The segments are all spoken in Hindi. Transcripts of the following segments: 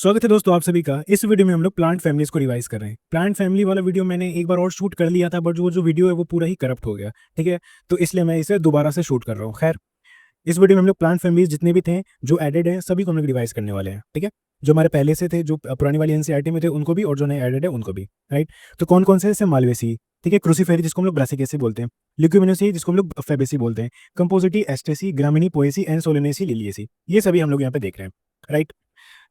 स्वागत है दोस्तों आप सभी का। इस वीडियो में हम लोग प्लांट फैमिलीज को रिवाइज कर रहे हैं। प्लांट फैमिली वाला वीडियो मैंने एक बार और शूट कर लिया था, बट वो जो वीडियो है वो पूरा ही करप्ट हो गया। ठीक है, तो इसलिए मैं इसे दोबारा से शूट कर रहा हूँ। खैर, इस वीडियो में हम लोग प्लांट फैमिलीज जितने भी थे जो एडेड हैं सभी को हम लोग रिवाइज करने वाले हैं। ठीक है, जो हमारे पहले से थे, जो पुरानी वाली एनसीईआरटी में थे उनको भी, और जो नए एडेड है उनको भी। राइट, तो कौन कौन से, जैसे मालवेसी, ठीक है, क्रूसीफेरी जिसको हम लोग ब्रासिकेसी बोलते हैं, लिग्यूमिनोसी जिसको हम लोग फेबेसी बोलते हैं, Compositae, एस्टेसी, ग्रामिनी, Poaceae and Solanaceae, Liliaceae, ये सभी हम लोग यहाँ पे देख रहे हैं। राइट,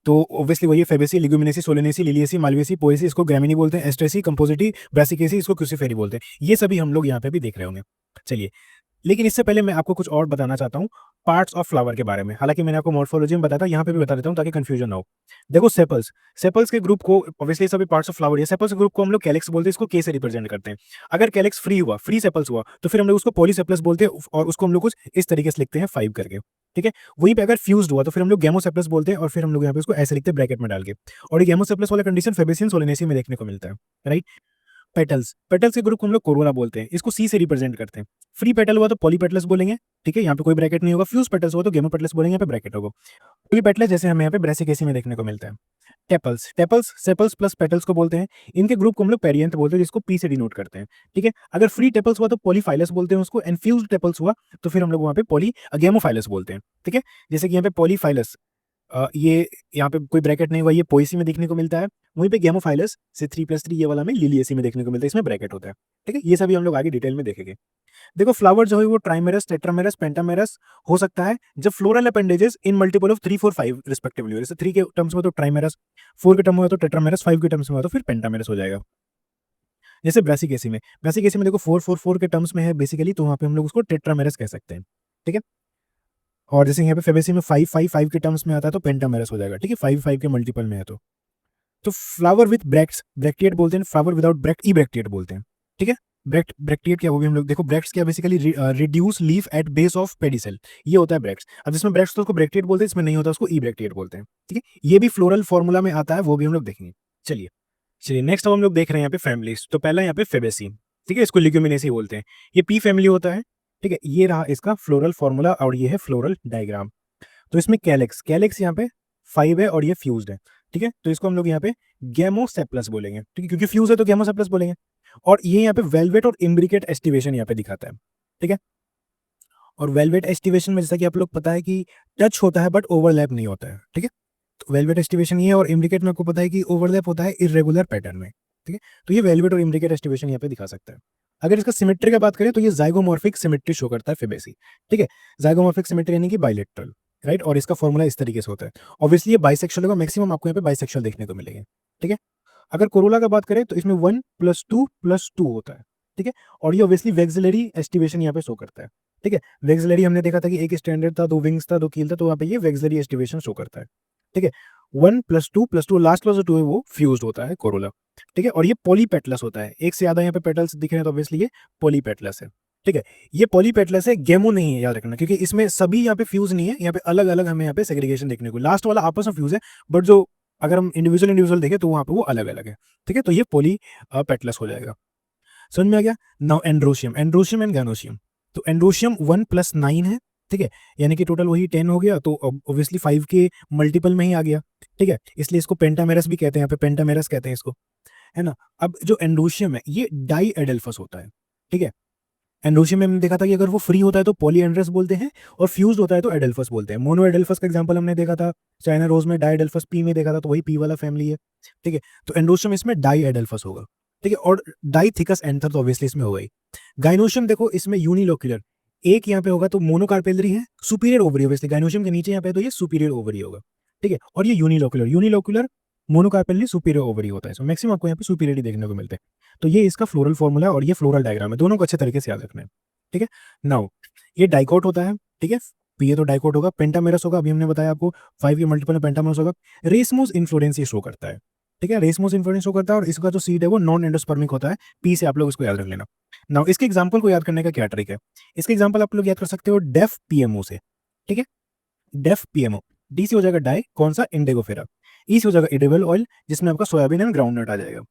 तो ऑब्वियसली वही Fabaceae, Leguminosae, Solanaceae, Liliaceae, Malvaceae, Poaceae इसको ग्रामिनी बोलते हैं, एस्ट्रेसी, कंपोजिटी, ब्रासिकेसी इसको क्रूसीफेरी बोलते हैं। ये सभी हम लोग यहाँ पे भी देख रहे होंगे। चलिए, लेकिन इससे पहले मैं आपको कुछ और बताना चाहता हूँ पार्ट्स ऑफ फ्लावर के बारे में। हालांकि मैंने आपको मॉर्फोलॉजी में बताया था, यहाँ पे भी बता देता हूँ ताकि कंफ्यूजन ना हो। देखो, सेपल्स, सेपल्स के ग्रुप को, ऑब्वियसली सभी पार्ट्स ऑफ फ्लावर, सेपल्स के ग्रुप को हम लोग कैलिक्स बोलते हैं, इसको के से रिप्रेजेंट करते हैं। अगर कैलिक्स फ्री हुआ, फ्री सेपल्स हुआ, तो फिर हम लोग उसको पॉलीसेप्लस बोलते हैं, और उसको हम लोग कुछ इस तरीके से लिखते हैं 5 करके। ठीक है, वहीं पे अगर फ्यूज्ड हुआ तो फिर हम लोग गैमोसेप्लस बोलते हैं, और फिर हम लोग यहाँ पे उसको ऐसे लिखते हैं ब्रैकेट में डाल के। और ये गैमोसेप्लस वाला कंडीशन फेबेसी एंड सोलेनेसी में देखने को मिलता है। राइट, पेटल्स, पेटल्स के ग्रुप को हम लोग कोरोला बोलते हैं, इसको सी से रिप्रेजेंट करते हैं। फ्री पेटल हुआ तो पॉलीपेटलस बोलेंगे। ठीक है, यहाँ पे कोई ब्रैकेट नहीं होगा। फ्यूज पेटल्स हुआ तो गेमोपेटलस बोलेंगे, यहाँ पे ब्रैकेट होगा। पॉलीपेटलस जैसे हमें यहाँ पे ब्रासिकेसी में देखने को मिलता है। Tepals, tepals sepals plus petals को बोलते हैं। इनके ग्रुप को हम लोग पेरियंथ बोलते हैं, जिसको पी से डिनोट करते हैं। ठीक है, अगर फ्री टेपल्स हुआ तो पॉलीफाइलस बोलते हैं उसको, एंड फ्यूज्ड टेपल्स हुआ तो फिर हम लोग वहाँ पे पॉली गेमोफाइलस बोलते हैं। ठीक है, जैसे कि यहाँ पे पॉलीफाइलस, ये यहाँ पे कोई ब्रैकेट नहीं हुआ, ये पोएसी में देखने को मिलता है। वहीं पे गेमोफाइलस से 3+3 ये वाला में लिलिएसी में देखने को मिलता है, इसमें ब्रैकेट होता है। ठीक है, ये सभी हम लोग आगे डिटेल में देखेंगे। देखो, फ्लावर जो है वो ट्राइमेरस, टेट्रामेरस, पेंटामेरस हो सकता है जब floral appendages in multiple of 3, 4, 5 respectively. जैसे 3 के टर्म्स में तो ट्राइमेरस, 4 के टर्म में तो टेट्रामेरस, 5 के टर्म्स में तो फिर पेंटामेरस हो जाएगा। जैसे ब्रासिकेसी में, ब्रासिकेसी में देखो 4, 4, 4 के टर्म्स में है बेसिकली, तो वहाँ पे हम लोग उसको टेट्रामेरस कह सकते हैं। ठीक है, और जैसे यहाँ पे फेबेसी में 5, 5, 5 के टर्म्स में आता है तो पेंटामेरस हो जाएगा। ठीक है, 5, 5 के मल्टीपल में है तो फ्लावर विद ब्रैक्ट्स ब्रैक्टिएट बोलते हैं, फ्लावर विदाउट ब्रैक्ट ई ब्रैक्टिएट बोलते हैं। ठीक है, ब्रैक्टिएट क्या, वो भी हम लोग देखो। ब्रैक्ट्स क्या, basically reduce leaf at base of pedicel, ये होता है ब्रैक्ट्स। अब जिसमें ब्रैक्ट्स तो उसको ब्रैक्टिएट बोलते हैं, इसमें नहीं होता उसको ई ब्रैक्टिएट बोलते हैं। ठीक है, ये भी फ्लोरल फॉर्मूला में आता है, वो भी हम लोग देखेंगे। चलिए चलिए, नेक्स्ट हम लोग देख रहे हैं यहाँ पे फैमिलीज। तो पहला यहाँ पे फेबेसी, ठीक है, इसको लिग्यूमिनेसी बोलते हैं। ये पी फैमिली होता है। ठीक है, ये रहा इसका फ्लोरल फॉर्मूला, और ये है फ्लोरल डायग्राम। तो इसमें कैलेक्स, कैलेक्स यहाँ पे 5 है और ये फ्यूज्ड है। ठीक है, तो इसको हम लोग यहाँ पे गैमोसेप्लस बोलेंगे। ठीक है, क्योंकि फ्यूज है तो गैमोसेप्लस बोलेंगे। और ये यहाँ पे वेलवेट और इम्ब्रिकेट एस्टिवेशन यहाँ पे दिखाता है। ठीक है, और वेलवेट एस्टिवेशन में जैसा कि आप लोग पता है कि टच होता है बट ओवरलैप नहीं होता है। ठीक है, तो वेलवेट एस्टिवेशन ये है, और इम्ब्रिकेट में आपको पता है कि ओवरलैप होता है इरेगुलर पैटर्न में। ठीक है, तो ये वेलवेट और इम्ब्रिकेट एस्टिवेशन यहाँ पे दिखा सकता है। अगर इसका सिमेट्री की बात करें तो ये जाइगोमॉर्फिक सिमेट्री शो करता है फेबेसी। ठीक है, जाइगोमॉर्फिक सिमेट्री यानी कि बाइलेटरल। राइट, और इसका फॉर्मूला इस तरीके से होता है। ऑब्वियसली ये बाइसेक्सुअल होगा, मैक्सिमम आपको यहाँ पे बाइसेक्सुअल देखने को मिलेंगे। ठीक है, अगर कोरोला का बात करें तो इसमें 1+2+2 होता है। ठीक है, और ये ऑब्वियसली वेक्सिलरी एस्टिवेशन यहाँ पे शो करता है। ठीक है, वेक्सिलरी हमने देखा था कि एक स्टैंडर्ड था, 2 विंग्स था, 2 कील था, तो वहाँ पे ये वेक्सिलरी एस्टिवेशन शो करता है। ठीक है, 1+2+2, लास्ट वाला जो 2 है वो फ्यूज्ड होता है कोरोला। ठीक है, और ये पॉलीपेटलस होता है। एक से ज्यादा यहाँ पे पेटल्स दिख रहे हैं तो ऑब्वियसली ये पॉलीपेटलस है। ठीक है, ये पॉलीपेटलस है, गेमो नहीं है, याद रखना, क्योंकि इसमें सभी यहाँ पे फ्यूज नहीं है। यहाँ पे अलग अलग हमें यहाँ पे सेग्रीगेशन देखने को, लास्ट वाला आपस में फ्यूज है, बट जो अगर हम इंडिविजुअल इंडिविजुअल देखें तो वहाँ पे वो अलग अलग है। ठीक है, तो ये पॉली पेटलस हो जाएगा। समझ में आ गया। Now androecium, androecium and gynoecium. तो एंड्रोशियम 1+9 है। ठीक है, यानी कि टोटल वही 10 हो गया, तो ऑब्वियसली 5 के मल्टीपल में ही आ गया। ठीक है, इसलिए इसको पेंटामेरस भी कहते हैं, यहाँ पे पेंटामेरस कहते हैं इसको, है ना। अब जो एंड्रोशियम है ये डाई एडेल्फस होता है। ठीक है, एंड्रोशियम में हमने देखा था कि अगर वो फ्री होता है तो पॉलीएंड्रस बोलते हैं, और फ्यूज्ड होता है तो एडेल्फस बोलते हैं। मोनो एडेल्फस का एग्जांपल हमने देखा था चाइना रोज में, डाई एडेल्फस पी में देखा था, तो वही पी वाला फैमिली है। ठीक है, तो एंड्रोशियम इसमें डाई एडेल्फस होगा। ठीक है, और डाई थिकस एंथर तो ऑब्वियसली इसमें होगा ही। गाइनोशियम देखो, इसमें यूनिलोक्युलर एक यहाँ पे होगा तो मोनोकार्पेलरी है, सुपीरियर ओवरी ऑब्वियसली गाइनोशियम के नीचे यहाँ पे, तो ये सुपीरियर ओवरी होगा। ठीक है, और ये यूनिलोक्युलर, यूनिलोक्युलर मोनोकार्पेलरी सुपीरियर ओवरी होता है। सो मैक्सिमम आपको यहाँ पे सुपीरियरिटी देखने को मिलते हैं। तो ये इसका फ्लोरल फॉर्मूला है, और ये फ्लोरल डायग्राम है, दोनों को अच्छे तरीके से याद रखना है। ठीक है, नाउ ये डाइकोट होता है। ठीक है, ये तो डाइकोट होगा। पेंटामेरस होगा, अभी हमने बताया आपको 5 के मल्टीपल में पेंटामेरस होगा। रेसमोस इन्फ्लोरेंस ये शो करता है। ठीक है, रेसमोस इन्फ्लोरेंस शो करता है, और इसका जो सीड है वो नॉन एंडोस्पर्मिक होता है। पी से आप लोग इसको याद रख लेना। नाउ इसके एग्जांपल को याद करने का क्या ट्रिक है, इसके एग्जांपल आप लोग याद कर सकते हो डेफ पीएमओ से। ठीक है, डेफ पीएमओ, डी से हो जाएगा डाई, कौन सा, इंडेगोफेरा। ई से हो जाएगा एडिबल ऑयल, जिसमें आपका सोयाबीन एंड ग्राउंडनट आ जाएगा।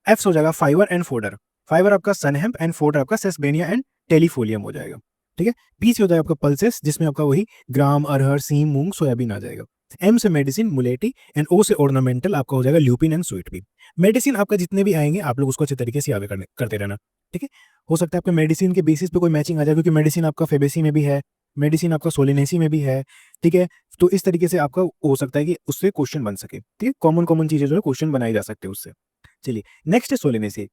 एफ से हो जाएगा फाइबर एंड फोडर, फाइबर आपका सनहेम्प एंड फोडर आपका सेसबेनिया एंड टेलीफोलियम हो जाएगा। ठीक है, पी से हो जाएगा आपका पल्सेस, जिसमें आपका वही ग्राम, अरहर, सीम, मूंग, सोयाबीन आ जाएगा। एम से मेडिसिन मुलेटी एंड ओ से ऑर्नामेंटल आपका हो जाएगा lupin and sweet pea. Medicine आपका जितने भी आएंगे आप लोग उसको अच्छे तरीके से याद करते रहना, ठीक है। हो सकता है आपके मेडिसिन के बेसिस पे कोई मैचिंग आ जाए, क्योंकि मेडिसिन आपका फेबेसी में भी है, मेडिसिन आपका सोलिनेसी में भी है, ठीक है। तो इस तरीके से आपका हो सकता है कि उससे क्वेश्चन बन सके, ठीक है। कॉमन कॉमन चीजें जो है क्वेश्चन बनाई जा सकते हैं उससे। चलिए नेक्स्ट है सोलिनेसी।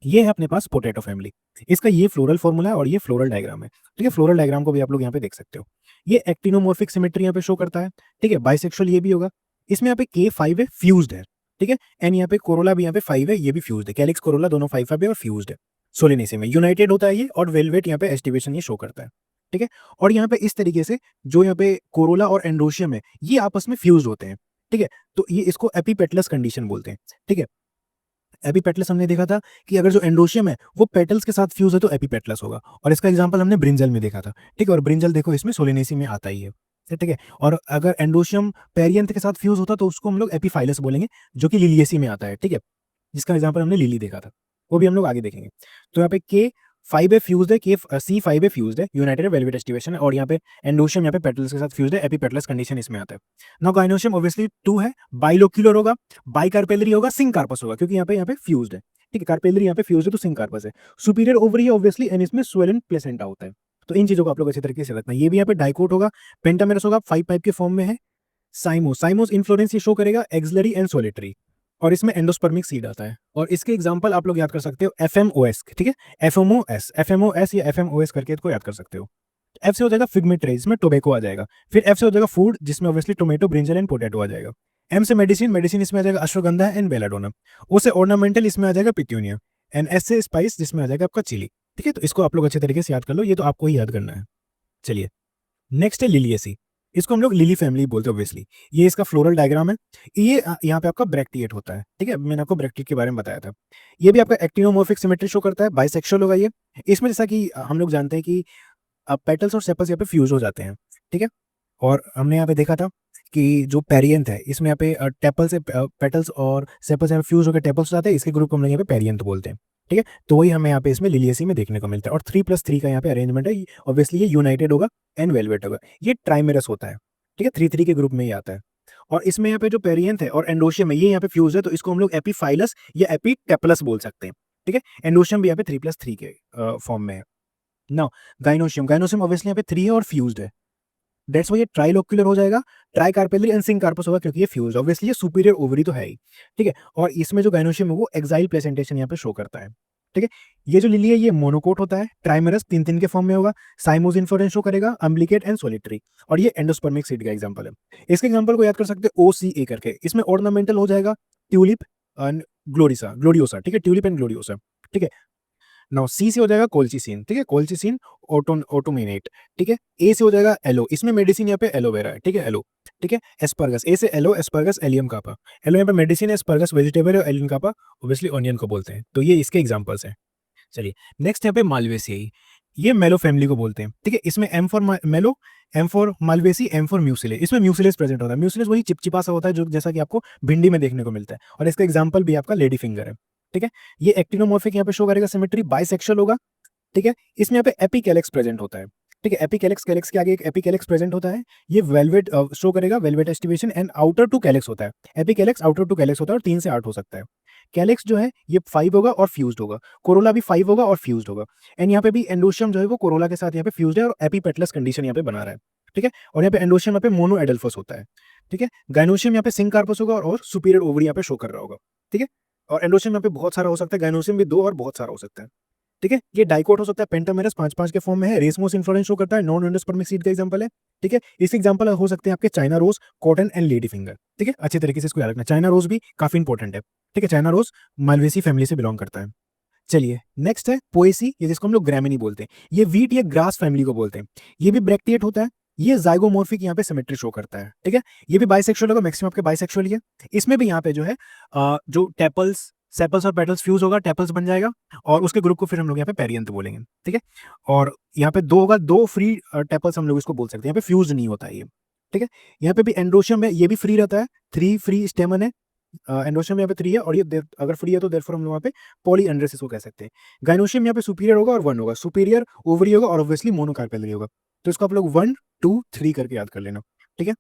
ये है अपने पास पोटैटो फैमिली। इसका ये फ्लोरल फॉर्मूला है और ये फ्लोरल डायग्राम है, ठीक है। फ्लोरल डायग्राम को भी आप लोग यहाँ पे देख सकते हो। ये एक्टिनोमॉर्फिक सिमेट्री यहाँ पे शो करता है, ठीक है। बाइसेक्सुअल ये भी होगा। इसमें यहाँ पे K5 है, फ्यूज्ड है, ठीक है। एंड यहाँ पे कोरोला भी यहाँ पे 5 है, ये भी फ्यूज्ड है। कैलिक्स कोरोला दोनों 5 है और फ्यूज्ड है। सोलिनेसी में यूनाइटेड होता है ये, और वेलवेट यहाँ पे एस्टिवेशन ये शो करता है, ठीक है। और यहाँ पे इस तरीके से जो यहाँ पे कोरोला और एंड्रोशियम है ये आपस में फ्यूज होते हैं, ठीक है। तो ये इसको एपीपेटलस कंडीशन बोलते हैं, ठीक है। एपीपेटलस हमने देखा था कि अगर जो एंड्रोशियम है वो पेटल्स के साथ फ्यूज है तो एपीपेटलस होगा, और इसका एग्जांपल हमने ब्रिंजल में देखा था, ठीक है। और ब्रिंजल देखो इसमें सोलिनेसी में आता ही है, ठीक है। और अगर एंड्रोशियम पेरियंथ के साथ फ्यूज होता तो उसको हम लोग एपीफाइलस बोलेंगे, जो कि लिलियसी में आता है, ठीक है। जिसका एग्जांपल हमने लिली देखा था, वो भी हम लोग आगे देखेंगे। तो यहाँ पे K5 है फ्यूज्ड है, C5 है फ्यूज्ड है, यूनाइटेड वेलवेट एस्टिवेशन है, और यहाँ पे एंडोशियम यहाँ पे पेटल्स के साथ फ्यूज्ड है, एपीपेटलस कंडीशन इसमें आता है। नाउ गाइनोशियम ऑब्वियसली 2 है, बाइलोक्यूलर होगा, बाइकार्पेलरी होगा, सिंक कार्पस होगा, क्योंकि यहाँ पे फ्यूज्ड है, ठीक है। कार्पेलरी यहाँ पे फ्यूज्ड है तो सिंक कार्पस है। सुपीरियर ओवरी है ऑब्वियसली, एंड इसमें स्वेलन प्लेसेंटा होता है। तो इन चीजों को आप लोग अच्छे तरीके से रखना है। ये भी यहाँ पे डाइकोट होगा, पेंटामेरस होगा, 5 पाइप के फॉर्म में है। साइमोस इन्फ्लोरेंस ये शो करेगा एक्सिलरी एंड सोलिटरी, और इसमें एंडोस्पर्मिक सीड आता है। और इसके एग्जांपल आप लोग याद कर सकते हो एफएमओएस, ठीक है। एफएमओएस या एफएमओएस करके इसको याद कर सकते हो। एफ से हो जाएगा फिगमेंट जिसमें टोबैको आ जाएगा। फिर एफ से हो जाएगा फूड, जिसमें obviously tomato, brinjal and potato आ जाएगा। एम से मेडिसिन इसमें आ जाएगा अश्वगंधा एंड बेलाडोना। ओ से ऑर्नामेंटल, इसमें आ जाएगा पिट्यूनिया। एंड एस से स्पाइस, जिसमें आ जाएगा आपका चिली, ठीक है। तो इसको आप लोग अच्छे तरीके से याद कर लो, ये तो आपको ही याद करना है। चलिए नेक्स्ट है लिलियसी। इसको हम लोग लिली फैमिली बोलते हैं ऑब्वियसली। ये इसका फ्लोरल डायग्राम है। ये यहाँ पे आपका ब्रैक्टिएट होता है, ठीक है। मैंने आपको ब्रैक्टिएट के बारे में बताया था। ये भी आपका एक्टिनोमॉर्फिक सिमेट्री शो करता है, बाइसेक्सुअल होगा ये। इसमें जैसा कि हम लोग जानते हैं कि पेटल्स और सेपल्स यहाँ पे फ्यूज हो जाते हैं, ठीक है। और हमने यहाँ पे देखा था कि जो पेरियंथ है इसमें यहाँ पे टेपल से पेटल्स और सेपल्स यहाँ पे फ्यूज होकर टेपल्स हो जाते हैं, इसके ग्रुप को हम लोग यहाँ पे पेरियंथ बोलते हैं, ठीक है। तो वही हमें यहाँ पे इसमें लिलियसी में देखने को मिलता है। और 3+3 का यहाँ पे अरेंजमेंट है, ऑब्वियसली ये यूनाइटेड होगा एंड वेलवेट होगा। ये ट्राइमेरस होता है, ठीक है। 3 के ग्रुप में ही आता है। और इसमें यहाँ पे जो पेरियंथ है और एंडोशियम है ये यहाँ पे फ्यूज है, तो इसको हम लोग एपीफाइलस या एपीटेपलस बोल सकते हैं, ठीक है। एंडोशियम भी यहाँ पे 3+3 के फॉर्म में है। नाउ गाइनोशियम ऑब्वियसली यहाँ पे 3 है और फ्यूज्ड है, दैट्स व्हाई ये ट्राइलोक्युलर हो जाएगा, ट्राइकार्पेलरी एंड सिंक कार्पस होगा, क्योंकि ये फ्यूज्ड ऑब्वियसली ये सुपीरियर ओवरी तो है ही, ठीक है। और इसमें जो गाइनोशियम है वो एक्साइल प्रेजेंटेशन यहाँ पे शो करता है, ठीक है। ये जो लिली है ये मोनोकोट होता है, ट्राइमेरस 3 के फॉर्म में होगा, साइमोस इन्फ्लोरेंस शो करेगा, अम्बिलिकेट एंड सोलिटरी, और ये एंडोस्पर्मिक सीड का एग्जांपल है। इसके एग्जांपल को याद कर सकते हैं OCA करके। इसमें ऑर्नामेंटल हो जाएगा ट्यूलिप एंड ग्लोरियोसा, ठीक है। ट्यूलिप एंड ग्लोरियोसा, ठीक है। नाउ सी से हो जाएगा कोल्चिसिन, ठीक है। कोल्चिसिन ऑटोमिनेट, ठीक है। ए से हो जाएगा एलो, इसमें मेडिसिन यहाँ पे एलोवेरा है, ठीक है। एलो, ठीक है। एस्पर्गस, ए से एलो, एस्पर्गस एलियम कापा। एलो यहाँ पे मेडिसिन है, एस्पर्गस वेजिटेबल है, एलियम कापा ऑब्वियसली ऑनियन को बोलते हैं। तो ये इसके एग्जांपल्स हैं। चलिए नेक्स्ट यहाँ पे मालवेसी। ये मेलो फैमिली को बोलते हैं, ठीक है। इसमें M for mallow, M for Malvaceae, M for mucilage. इसमें म्यूसिलेस प्रेजेंट होता है। म्यूसिलेस वही चिपचिपा सा होता है जो जैसा कि आपको भिंडी में देखने को मिलता है, और इसका एग्जाम्पल भी आपका लेडी फिंगर है, ठीक है। ये एक्टिनोमॉर्फिक यहाँ पे शो करेगा, सिमेट्री बाइसेक्सुअल होगा, ठीक है। इसमें यहाँ पे एपिकैलिक्स प्रेजेंट होता है, ठीक है। एपिकैलिक्स, कैलिक्स के आगे एक एपिकैलिक्स प्रेजेंट होता है। ये वेलवेट शो करेगा, valvate aestivation and outer two calyx होता है। एपिकैलिक्स आउटर टू कैलिक्स होता है, और 3 से 8 हो सकता है। कैलिक्स जो है ये 5 होगा और फ्यूज्ड होगा। कोरोला भी 5 होगा और फ्यूज्ड होगा। एंड यहाँ पे भी एंडोशियम जो है वो कोरोला के साथ यहाँ पे फ्यूज्ड है और एपीपेटलस कंडीशन यहाँ पे बना रहा है, ठीक है। और यहाँ पे एंडोशियम यहाँ पे मोनो एडल्फस होता है, ठीक है। गाइनोशियम यहाँ पे सिंक कार्पस होगा और सुपीरियर ओवरी यहाँ पे शो कर रहा होगा, ठीक है। और एंडोशियम यहाँ पे बहुत सारा हो सकता है, गाइनोशियम भी 2 और बहुत सारा हो सकता है, ठीक है। ये डाइकोट हो सकता है, पेंटामेरस 5 के फॉर्म में है, रेसमोस इन्फ्लोरेंस शो करता है, नॉन एंडोस्पर्मिक सीड का एग्जांपल है, ठीक है। इस एग्जांपल हो सकते हैं आपके China rose, cotton and lady finger, ठीक है। अच्छे तरीके से इसको याद रखना। चाइना रोज भी काफी इंपॉर्टेंट है, ठीक है। चाइना रोज मालवेसी फैमिली से बिलोंग करता है। चलिए नेक्स्ट है पोएसी, ये जिसको हम लोग ग्रामिनी बोलते हैं। ये वीट या ग्रास फैमिली को बोलते हैं। ये भी ब्रैक्टिएट होता है। ये जाइगोमॉर्फिक यहाँ पे सिमेट्री शो करता है, ठीक है। ये भी बाइसेक्सुअल होगा, मैक्सिमम आपके बाइसेक्सुअल ही है। इसमें भी यहाँ पे जो है जो टेपल्स, सेपल्स और पेटल्स फ्यूज होगा, टेपल्स बन जाएगा, और उसके ग्रुप को फिर हम लोग यहाँ पे पेरियंथ बोलेंगे, ठीक है। और यहाँ पे 2 होगा, 2 फ्री टेपल्स हम लोग इसको बोल सकते हैं। यहाँ पे फ्यूज नहीं होता है ये, ठीक है। यहाँ पे भी एंड्रोशियम है, ये भी फ्री रहता है, 3 फ्री स्टेमन है। एंडोशियम यहाँ पे 3 है, और ये अगर फ्री है तो देयरफॉर हम लोग यहाँ पे पॉलीएंड्रेसिस को कह सकते हैं। गाइनोशियम यहाँ पे सुपीरियर होगा और 1 होगा, सुपीरियर ओवरी होगा, और ऑब्वियसली मोनोकार्पेलरी होगा। तो इसको आप लोग 1 2 3 करके याद कर लेना, ठीक है।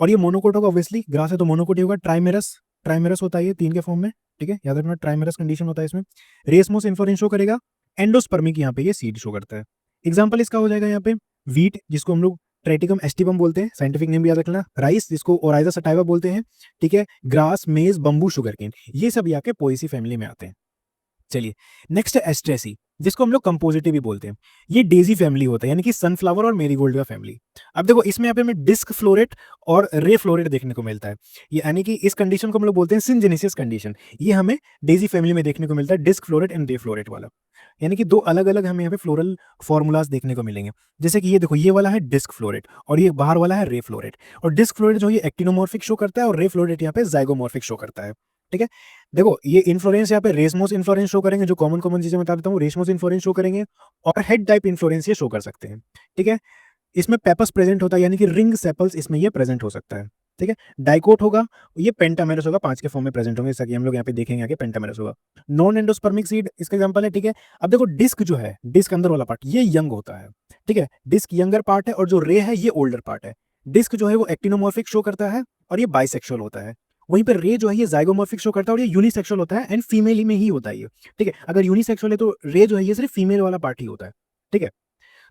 और ये मोनोकोट होगा ऑब्वियसली, ग्रास है तो मोनोकोट ही होगा। ट्राइमेरस, ट्राइमेरस होता है ये 3 के फॉर्म में, ठीक है, याद रखना ट्राइमेरस कंडीशन होता है इसमें। रेसमोस इन्फ्लोरेंस शो करेगा, एंडोस्पर्मिक यहाँ पे ये सीड शो करता है। एग्जाम्पल इसका हो जाएगा यहाँ पे वीट, जिसको हम लोग ट्रेटिकम एस्टिवम बोलते हैं, साइंटिफिक नेम भी याद रखना। राइस, जिसको ओराइजा सटाइवा बोलते हैं, ठीक है। ग्रास, मेज, बंबू, शुगरकेन, ये सब यहाँ के पोएसी फैमिली में आते हैं। चलिए नेक्स्ट है एस्ट्रेसी, जिसको हम लोग कंपोजिटिव भी बोलते हैं। ये डेजी फैमिली होता है, यानी कि सनफ्लावर और मेरीगोल्ड का फैमिली। अब देखो इसमें यहाँ पे हमें डिस्क फ्लोरेट और रे फ्लोरेट देखने को मिलता है, यानी कि इस कंडीशन को हम लोग बोलते हैं सिंजेनेसिस कंडीशन। ये हमें डेजी फैमिली में देखने को मिलता है, disc floret and ray floret वाला। यानी कि दो अलग अलग हमें यहाँ पे फ्लोरल फॉर्मूलाज देखने को मिलेंगे। जैसे कि ये देखो, ये वाला है डिस्क फ्लोरेट और ये बाहर वाला है रे फ्लोरेट। और डिस्क फ्लोरेट जो ये एक्टिनोमॉर्फिक शो करता है और रे फ्लोरेट यहाँ पे जाइगोमॉर्फिक शो करता है, ठीक है। देखो ये इन्फ्लोरेंस यहाँ पे रेसमोस इन्फ्लोरेंस शो करेंगे, जो कॉमन कॉमन चीजें बता देता हूँ, रेसमोस इन्फ्लोरेंस शो करेंगे और हेड टाइप इन्फ्लोरेंस ये शो कर सकते हैं, ठीक है। इसमें पेपस प्रेजेंट होता है, यानी कि रिंग सेपल्स इसमें ये प्रेजेंट हो सकता है, ठीक है। डाइकोट होगा, ये पेंटामेरस होगा, 5 के फॉर्म में प्रेजेंट होंगे, जैसा कि हम लोग यहाँ पे देखेंगे आगे पेंटामेरस होगा। नॉन एंडोस्पर्मिक सीड इसका एग्जांपल है, ठीक है। अब देखो डिस्क जो है, डिस्क अंदर वाला पार्ट ये यंग होता है, ठीक है। डिस्क यंगर पार्ट है और जो रे है ये ओल्डर पार्ट है। डिस्क जो है वो एक्टिनोमॉर्फिक शो करता है और ये बाइसेक्सुअल होता है। वहीं पर रे जो है ये जाइगोमॉर्फिक शो करता है और ये यूनिसेक्सुअल होता है एंड फीमेल में ही होता है ये, ठीक है। अगर यूनिसेक्सुअल है तो रे जो है ये सिर्फ फीमेल वाला पार्ट ही होता है, ठीक है।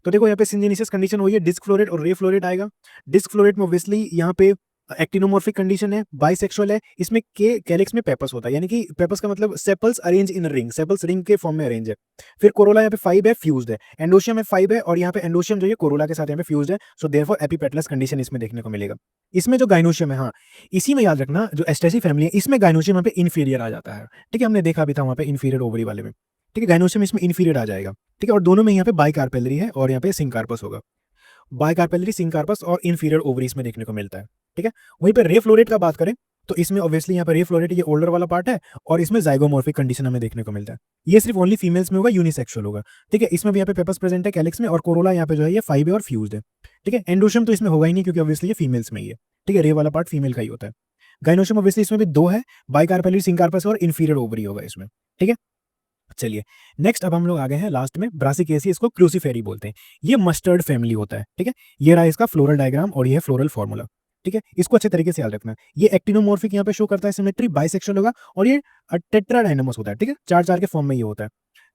तो देखो यहाँ पे सिंजेनेसिस कंडीशन हुई है, डिस्क फ्लोरेट और रे फ्लोरेट आएगा। डिस्क फ्लोरेट में ऑब्वियसली यहाँ पे एक्टिनोमॉर्फिक कंडीशन है, बाइसेक्सुअल है। इसमें के कैलिक्स में पेपस होता है, यानी कि पेपस का मतलब sepals arrange in ring, sepals ring के फॉर्म में अरेंज है। फिर कोरोला यहाँ पे 5 है, फ्यूज्ड है। एंडोशियम में 5 है और यहाँ पे एंडोशियम जो है कोरोला के साथ यहाँ पे फ्यूज्ड है, सो देयरफॉर एपिपेटलस कंडीशन इसमें देखने को मिलेगा। इसमें जो गाइनोशियम है, हाँ इसी में याद रखना, जो एस्टेसी फैमिली है इसमें गाइनोशियम यहाँ पे इन्फीरियर आ जाता है, ठीक है। हमने देखा भी था वहाँ पे इन्फीरियर ओवरी वाले में, ठीक है। गाइनोशियम इसमें इन्फीरियर आ जाएगा, ठीक है। और दोनों में यहाँ पे बाइकार्पेलरी है और यहाँ पे सिंकार्पस होगा। बाइकार्पेलरी, सिंकार्पस और इन्फीरियर ओवरीज में देखने को मिलता है, ठीक है। वहीं पे रे फ्लोरेट का बात करें तो इसमें ऑब्वियसली यहाँ पे रे फ्लोरेट ये ओल्डर वाला पार्ट है और इसमें जाइगोमॉर्फिक कंडीशन हमें देखने को मिलता है। ये सिर्फ ओनली फीमेल्स में होगा, यूनिसेक्सुअल होगा, ठीक है। इसमें भी यहाँ पे पेपस प्रेजेंट है कैलिक्स में और कोरोला यहाँ पे जो है ये 5 है और फ्यूज्ड है, ठीक है। एंडोशियम तो इसमें होगा ही नहीं क्योंकि ऑब्वियसली ये फीमेल्स में ही है, ठीक है। रे वाला पार्ट फीमेल का ही होता है। गाइनोशियम ऑब्वियसली इसमें भी 2 है, बाइकार्पेलरी, सिंकार्पस और इन्फीरियर ओवरी होगा इसमें, ठीक है। चलिए नेक्स्ट अब हम लोग आ गए हैं लास्ट में ब्रासिकेसी, इसको क्रूसीफेरी बोलते हैं। ये मस्टर्ड फैमिली होता है, ठीक है। ये रहा इसका फ्लोरल डायग्राम और ये है फ्लोरल फॉर्मूला, ठीक है। इसको अच्छे तरीके से याद रखना। ये एक्टिनोमॉर्फिक यहाँ पे शो करता है, सिमेट्री, बाइसेक्सुअल होगा और ये टेट्राडाइनमस होता है, ठीक है। 4-4 के फॉर्म में ये होता है।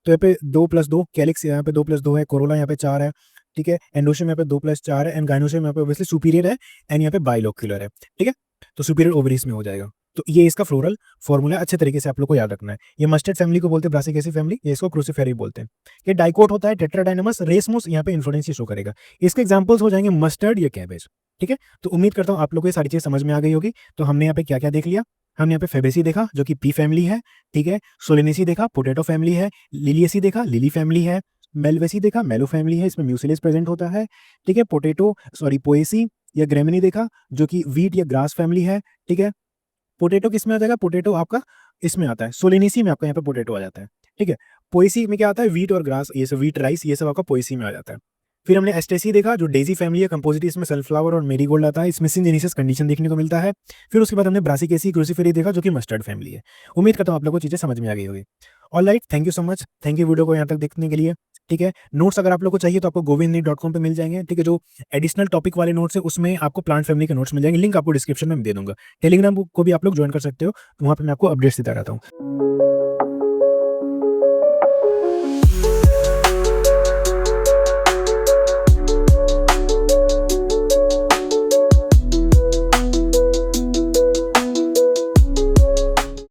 तो यहाँ पे 2+2 कैलिक्स, यहाँ पे 2+2 है, कोरोला यहाँ पे 4 है, ठीक है। एंडोशियम यहाँ पे 2+4 है एंड गाइनोशियम यहाँ पे ऑब्वियसली सुपीरियर है एंड यहाँ पे बाइलोक्युलर है, ठीक है। तो सुपीरियर ओवरीज में हो जाएगा। तो ये इसका फ्लोरल फॉर्मूला अच्छे तरीके से आप लोग को याद रखना है। ये मस्टर्ड फैमिली को बोलते हैं ब्रासिकेसी फैमिली, ये इसको क्रूसीफेरी बोलते हैं। ये डाइकोट होता है, टेट्राडाइनमस, रेसमोस यहाँ पे इन्फ्लोरेंस शो करेगा। इसके एग्जांपल्स हो जाएंगे मस्टर्ड या कैबेज, ठीक है। तो उम्मीद करता हूँ आप लोग को ये सारी चीज समझ में आ गई होगी। तो हमने यहाँ पे क्या क्या देख लिया, हमने यहाँ पे फेबेसी देखा जो कि पी फैमिली है, ठीक है। सोलेनेसी देखा, पोटैटो फैमिली है। लिलियसी देखा, लिली फैमिली है। मेलवेसी देखा, मेलो फैमिली है, इसमें म्यूसिलिस प्रेजेंट होता है, ठीक है। पोएसी या ग्रेमिनी देखा जो कि वीट या ग्रास फैमिली है, ठीक है। पोटैटो किस में आ जाएगा, पोटैटो आपका इसमें आता है, सोलेनेसी में आपका यहाँ पे पोटैटो आ जाता है, ठीक है। पोएसी में क्या आता है, वीट और ग्रास, ये सब वीट राइस ये सब आपका पोएसी में आ जाता है। फिर हमने एस्टेसी देखा जो डेजी फैमिली है, कंपोजिट, इसमें सनफ्लावर और मेरीगोल्ड आता है, इसमें सिंजेनेसिस कंडीशन देखने को मिलता है। फिर उसके बाद हमने ब्रासिकेसी, क्रूसीफेरी देखा जो कि मस्टर्ड फैमिली है। उम्मीद करता हूँ आप लोगों को चीजें समझ में आ गई होगी। Alright, thank you so much, thank you video को यहाँ तक देखने के लिए, ठीक है। नोट्स अगर आप लोग को चाहिए तो आपको govind.com पे मिल जाएंगे, ठीक है। जो एडिशनल टॉपिक वाले नोट्स है उसमें आपको प्लांट फैमिली के नोट्स मिल जाएंगे, लिंक आपको डिस्क्रिप्शन में दे दूंगा। टेलीग्राम को भी आप लोग ज्वाइन कर सकते हो, तो वहाँ पे मैं आपको अपडेट्स देता रहता हूँ।